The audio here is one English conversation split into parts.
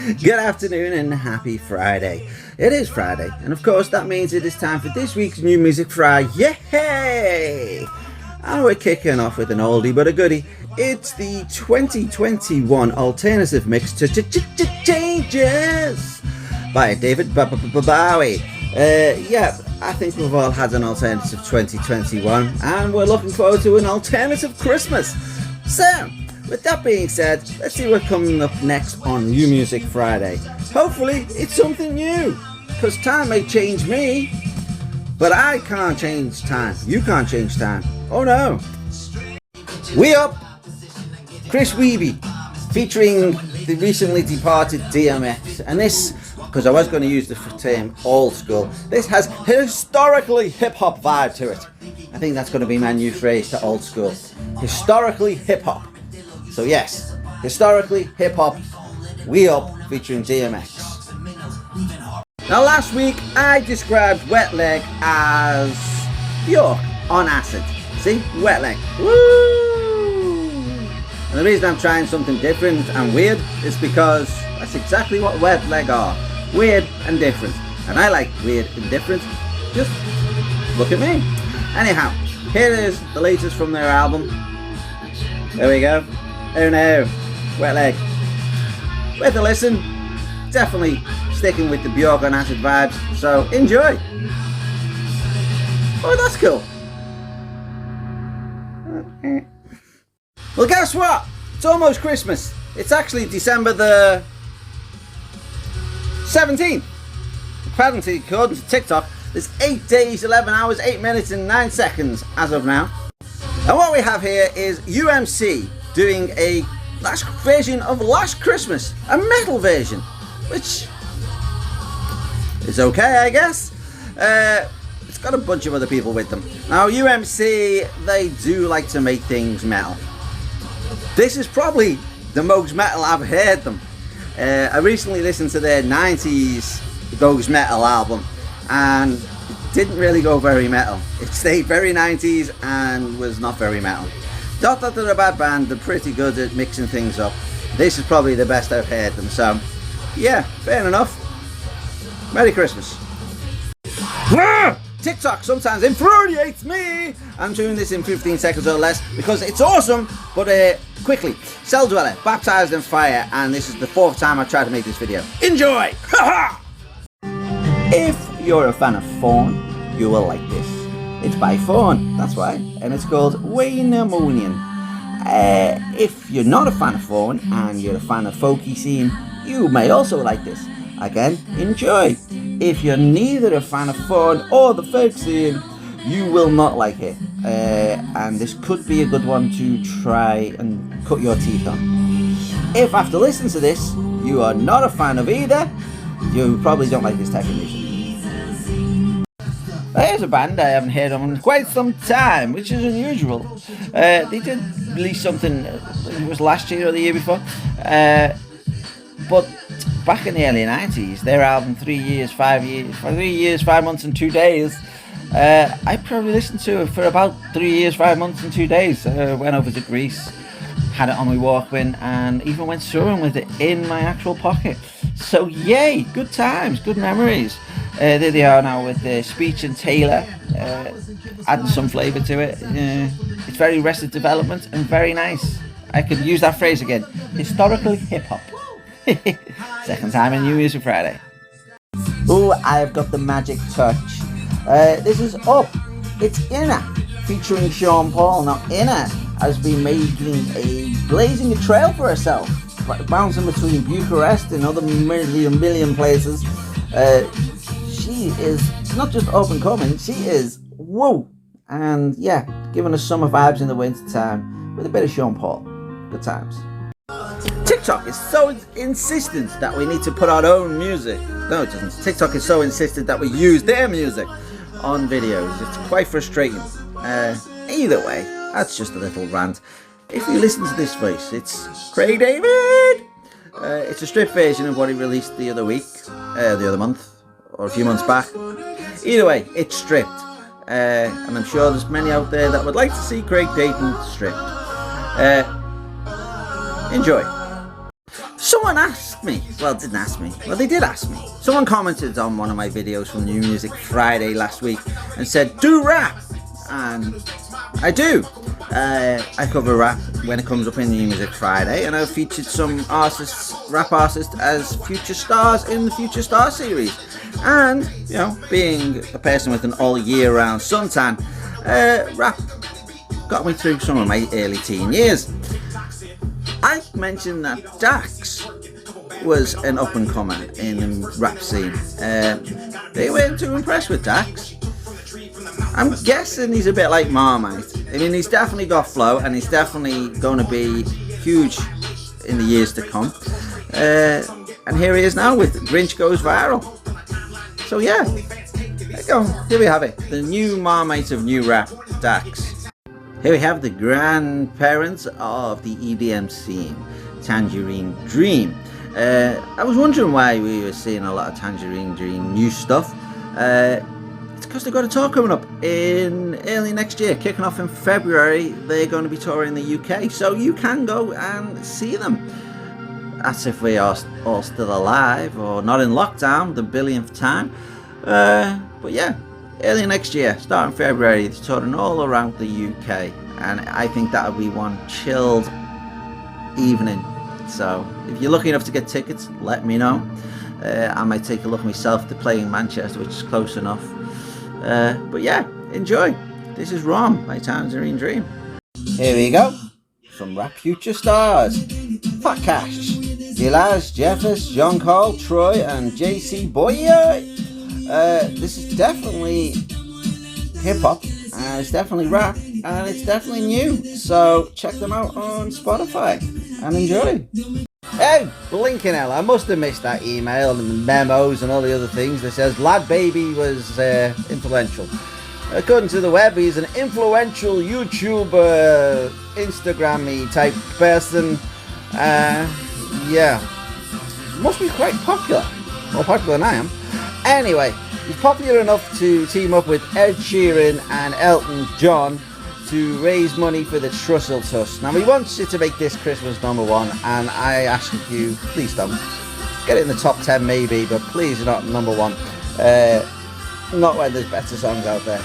Good afternoon and happy Friday. It is Friday, and of course that means it is time for this week's New Music Friyay! And we're kicking off with an oldie but a goodie. It's the 2021 alternative mix to Changes by David Bowie. Yeah, I think we've all had an alternative 2021, and we're looking forward to an alternative Christmas. So, with that being said, let's see what's coming up next on New Music Friday. Hopefully, it's something new, because time may change me, but I can't change time. You can't change time. Oh no. We Up, Chris Weeby, featuring the recently departed DMX, and this, because I was going to use the term old school, this has historically hip-hop vibe to it. I think that's going to be my new phrase to old school. Historically hip-hop. So yes, historically hip-hop, We Up, featuring DMX. Now last week I described Wet Leg as Bjork on acid. See? Wet Leg. Woo! And the reason I'm trying something different and weird is because that's exactly what Wet Leg are. Weird and different. And I like weird and different. Just look at me. Anyhow, here is the latest from their album. There we go. Oh no. Wet Leg. Worth a listen. Definitely sticking with the Bjork on acid vibes. So enjoy. Oh, that's cool. Well, guess what? It's almost Christmas. It's actually December the 17th. Apparently, according to TikTok, there's 8 days, 11 hours, 8 minutes and 9 seconds as of now. And what we have here is UMC doing a version of Last Christmas, a metal version, which is okay, I guess. It's got a bunch of other people with them. Now, UMC, they do like to make things metal. This is probably the most metal I've heard them. I recently listened to their 90s Goes Metal album, and it didn't really go very metal. It stayed very 90s and was not very metal. Not that they're a bad band, they're pretty good at mixing things up. This is probably the best I've heard them, so yeah, fair enough. Merry Christmas. TikTok sometimes infuriates me. I'm doing this in 15 seconds or less because it's awesome, but quickly. Cell Dweller, Baptized in Fire, and this is the 4th time I've tried to make this video. Enjoy! If you're a fan of Fawn, you will like this. It's by Fawn, that's why, and it's called Wainamonian. If you're not a fan of Fawn and you're a fan of folky scene, you may also like this. Again, enjoy. If you're neither a fan of Fawn or the folk scene, you will not like it. And this could be a good one to try and cut your teeth on. If after listening to this, you are not a fan of either, you probably don't like this type of music. There's a band I haven't heard of in quite some time, which is unusual. They did release something, it was last year or the year before, but back in the early 90s, their album 3 years, 5 months and 2 days, I probably listened to it for about 3 years, 5 months and 2 days. Went over to Greece, had it on my Walkman, and even went touring with it in my actual pocket. So yay, good times, good memories. There they are now with Speech and Taylor, adding some flavour to it. It's very Arrested Development and very nice. I could use that phrase again. Historically hip-hop. Second time in New Music Friday. Oh, I've got the magic touch. This is Up. It's Inna, featuring Sean Paul. Now, Inna has been blazing a trail for herself, bouncing between Bucharest and other million places. She is not just up and coming, she is whoa, and yeah, giving us summer vibes in the winter time with a bit of Sean Paul. Good times. TikTok is so insistent that we need to put our own music. No, it doesn't. TikTok is so insistent that we use their music on videos. It's quite frustrating. Either way, that's just a little rant. If you listen to this voice, it's Craig David. It's a stripped version of what he released the other month, or a few months back. Either way, it's stripped. And I'm sure there's many out there that would like to see Craig Dayton stripped. Enjoy. Someone someone asked me, well, didn't ask me, well, they did ask me. Someone commented on one of my videos from New Music Friday last week and said, do rap. And I do. I cover rap when it comes up in New Music Friday, and I've featured some artists, rap artists, as future stars in the Future Star series. And, you know, being a person with an all year round suntan, rap got me through some of my early teen years. I mentioned that Dax was an up and comer in the rap scene. They weren't too impressed with Dax. I'm guessing he's a bit like Marmite. I mean, he's definitely got flow, and he's definitely going to be huge in the years to come. And here he is now with Grinch Goes Viral. So yeah, there you go. Here we have it. The new Marmite of new rap, Dax. Here we have the grandparents of the EDM scene, Tangerine Dream. I was wondering why we were seeing a lot of Tangerine Dream new stuff. It's because they've got a tour coming up in early next year, kicking off in February. They're going to be touring the UK, so you can go and see them. That's if we are all still alive or not in lockdown the billionth time. But yeah, early next year, starting February, they're touring all around the UK, and I think that'll be one chilled evening. So if you're lucky enough to get tickets, let me know. I might take a look myself to play in Manchester, which is close enough. But yeah, enjoy. This is Rom by Tangerine Dream. Here we go. Some rap future stars. Fat Cash, Gilaz, Jeffers, John Cole, Troy, and JC Boye. This is definitely hip hop, and it's definitely rap, and it's definitely new. So check them out on Spotify and enjoy. Hey, blinking hell, I must have missed that email and the memos and all the other things that says Lad Baby was influential. According to the web, he's an influential YouTuber, Instagram-y type person. Yeah, must be quite popular, more popular than I am. Anyway, he's popular enough to team up with Ed Sheeran and Elton John to raise money for the Trussell Trust. Now, he wants you to make this Christmas #1, and I ask you, please don't. Get it in the top 10 maybe, but please not #1. Not when there's better songs out there.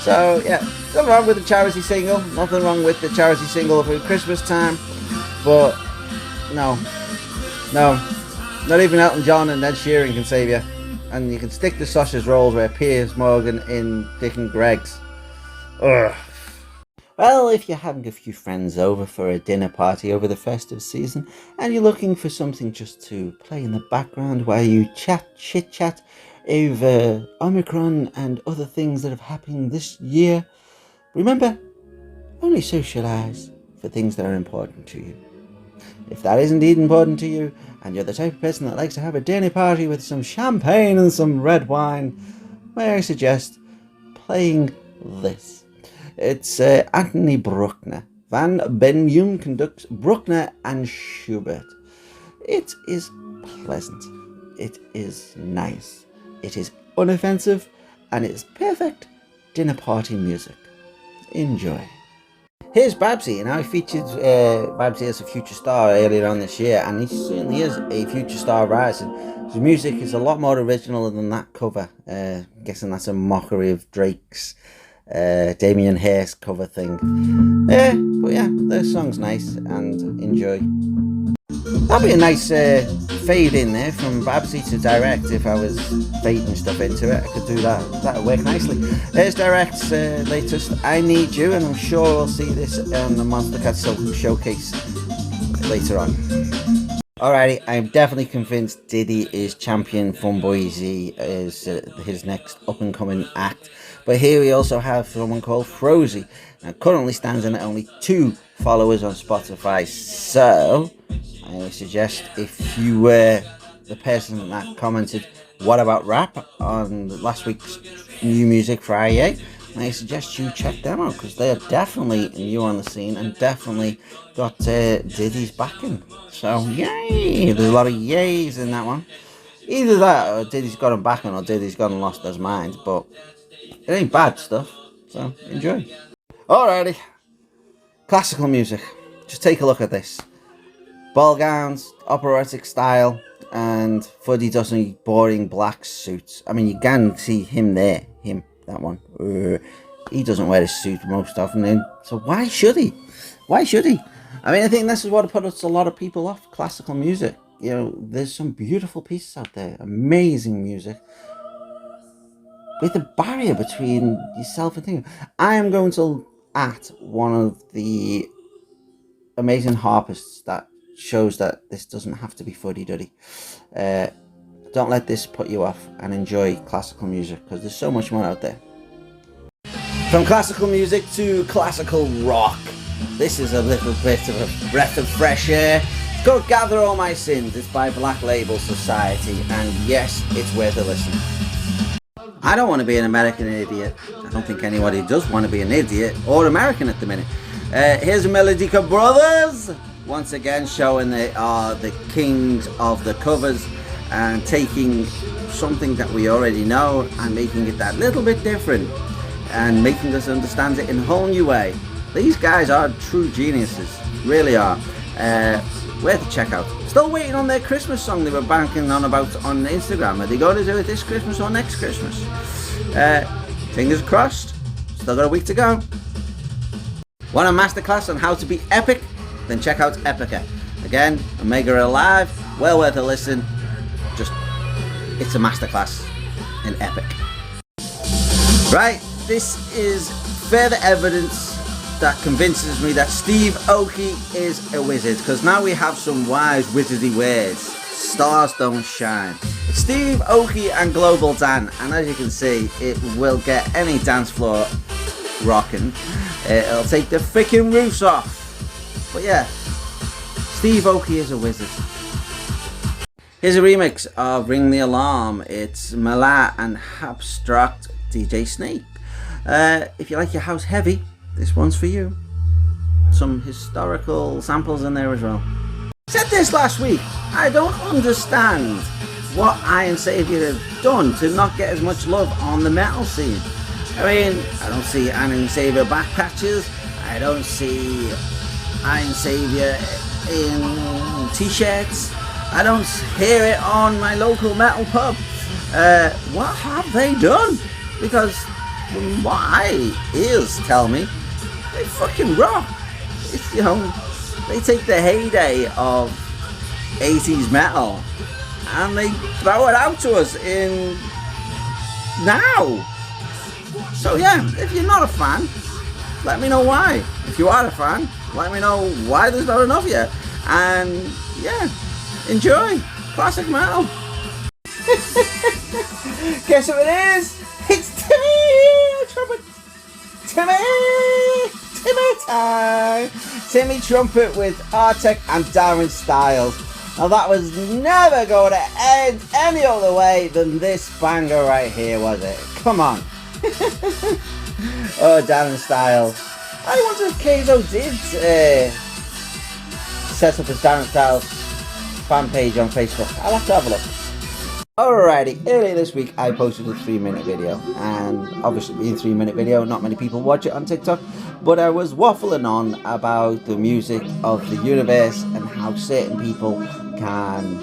So, yeah, nothing wrong with the charity single, nothing wrong with the charity single for Christmas time, but no, not even Elton John and Ed Sheeran can save you. And you can stick the sausage rolls where Piers Morgan in Dick and Greg's. Ugh. Well, if you're having a few friends over for a dinner party over the festive season and you're looking for something just to play in the background while you chit-chat over Omicron and other things that have happened this year, remember, only socialise for things that are important to you. If that is indeed important to you, and you're the type of person that likes to have a dinner party with some champagne and some red wine, may I suggest playing this. It's Anthony Bruckner. Van Benum conducts Bruckner and Schubert. It is pleasant. It is nice. It is unoffensive, and it's perfect dinner party music. Enjoy. Here's Babsy, and I featured Babsy as a future star earlier on this year, and he certainly is a future star rising. His music is a lot more original than that cover. Guessing that's a mockery of Drake's Damien Hirst cover thing. But yeah, the song's nice, and enjoy. That'd be a nice fade in there from Babsy to Direct. If I was fading stuff into it, I could do that. That'd work nicely. There's Direct's latest I Need You, and I'm sure we'll see this on the Monster Cat Showcase later on. Alrighty, I'm definitely convinced Diddy is champion Funboise is his next up-and-coming act. But here we also have someone called Frozy. Now, currently stands at only 2 followers on Spotify. So, I would suggest if you were the person that commented, what about rap, on last week's New Music Friday, I suggest you check them out, because they are definitely new on the scene and definitely got Diddy's backing. So, yay! There's a lot of yays in that one. Either that, or Diddy's got him backing, or Diddy's gone and lost his mind, but it ain't bad stuff, so enjoy. Alrighty, classical music. Just take a look at this. Ball gowns, operatic style, and fuddy-dusty, boring black suits. I mean, you can see him there. That one. He doesn't wear his suit most often, so why should he? Why should he? I mean, I think this is what puts a lot of people off classical music. You know, there's some beautiful pieces out there, amazing music, with a barrier between yourself and things. I am going to at one of the amazing harpists that shows that this doesn't have to be fuddy-duddy. Don't let this put you off, and enjoy classical music, because there's so much more out there. From classical music to classical rock, this is a little bit of a breath of fresh air. It's called Gather All My Sins. It's by Black Label Society, and yes, it's worth a listen. I don't want to be an American idiot. I don't think anybody does want to be an idiot or American at the minute. Here's Melodica Brothers, once again showing they are the kings of the covers, and taking something that we already know and making it that little bit different, and making us understand it in a whole new way. These guys are true geniuses, really are. Worth a check out. Still waiting on their Christmas song they were banking on about on Instagram. Are they going to do it this Christmas or next Christmas? Fingers crossed. Still got a week to go. Want a masterclass on how to be epic? Then check out Epica. Again, Omega Alive, well worth a listen. It's a masterclass in epic. Right, this is further evidence that convinces me that Steve Aoki is a wizard, because now we have some wise wizardy words. Stars don't shine. It's Steve Aoki and Global Dan, and as you can see, it will get any dance floor rocking. It'll take the freaking roofs off. But yeah, Steve Aoki is a wizard. Here's a remix of Ring the Alarm. It's Mala and Abstract DJ Snake. If you like your house heavy, this one's for you. Some historical samples in there as well. Said this last week. I don't understand what Iron Savior have done to not get as much love on the metal scene. I mean, I don't see Iron Savior back patches. I don't see Iron Savior in t-shirts. I don't hear it on my local metal pub. What have they done? Because from what my ears tell me, they fucking rock. It's, you know, they take the heyday of 80s metal and they throw it out to us in now. So yeah, if you're not a fan, let me know why. If you are a fan, let me know why there's not enough yet. And yeah, enjoy classic metal. Guess who it is? It's Timmy Trumpet. Timmy time. Timmy Trumpet with Artek and Darren Styles. Now that was never going to end any other way than this banger right here, was it? Come on. Oh, Darren Styles. I wonder if Keizo did set up his Darren Styles fan page on Facebook. I'll have to have a look. Alrighty, earlier this week I posted a 3-minute video, and obviously being a 3-minute video, not many people watch it on TikTok, but I was waffling on about the music of the universe and how certain people can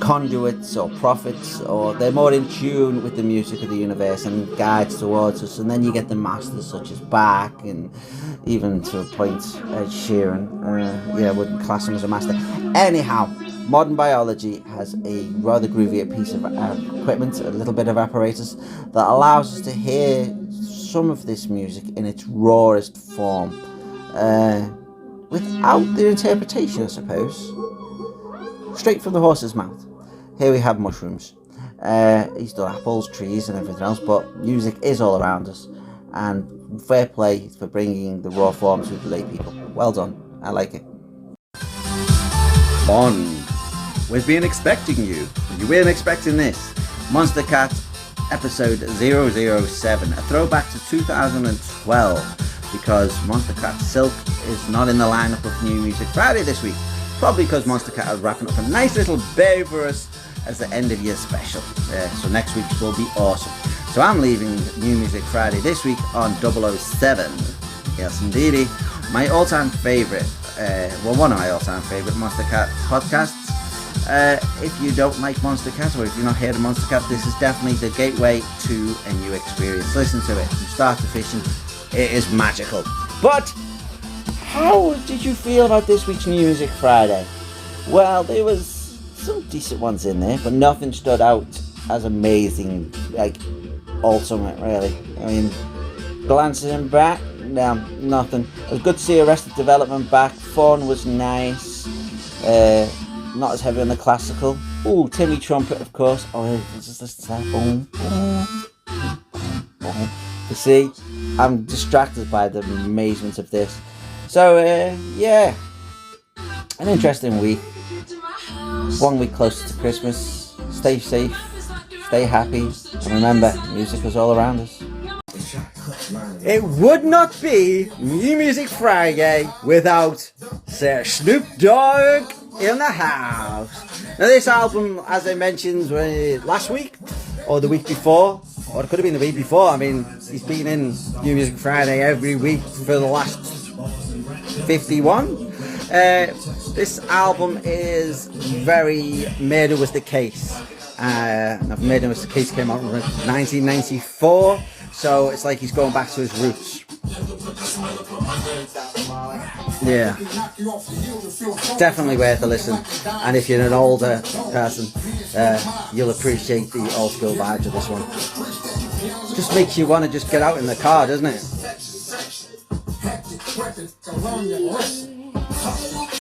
conduits or prophets, or they're more in tune with the music of the universe and guides towards us. And then you get the masters such as Bach, and even to a point Ed Sheeran. Yeah, I wouldn't class him as a master. Anyhow, modern biology has a rather groovy piece of equipment, a little bit of apparatus that allows us to hear some of this music in its rawest form, without the interpretation, I suppose. Straight from the horse's mouth. Here we have mushrooms. He's done apples, trees and everything else, but music is all around us, and fair play for bringing the raw form to the lay people. Well done, I like it. Bond, we've been expecting you. You weren't expecting this. Monster Cat episode 007, a throwback to 2012, because Monster Cat Silk is not in the lineup of New Music Friday this week. Probably because Monster Cat are wrapping up a nice little berry for us as the end of year special. So next week's will be awesome. So I'm leaving New Music Friday this week on 007. Yes indeedy. My all-time favourite one of my all-time favourite Monster Cat podcasts. If you don't like Monster Cat, or if you're not heard of Monster Cat, this is definitely the gateway to a new experience. Listen to it from start to finish. It is magical. But how did you feel about this week's Music Friday? Well, there was some decent ones in there, but nothing stood out as amazing, like ultimate, really. I mean, glancing back, no, nothing. It was good to see Arrested Development back. Fun was nice. Not as heavy on the classical. Ooh, Timmy Trumpet, of course. Oh, just listen to that. Boom, boom, boom, boom. You see, I'm distracted by the amazement of this. So, yeah, an interesting week. 1 week closer to Christmas. Stay safe, stay happy, and remember, music is all around us. It would not be New Music Friday without Sir Snoop Dogg in the house. Now, this album, as I mentioned last week, or the week before, or it could have been the week before. I mean, he's been in New Music Friday every week for the last 51. This album is very Murder Was the Case. Murder Was the Case came out in 1994, so it's like he's going back to his roots. Yeah, definitely worth a listen. And if you're an older person, you'll appreciate the old school vibes of this one. Just makes you want to just get out in the car, doesn't it?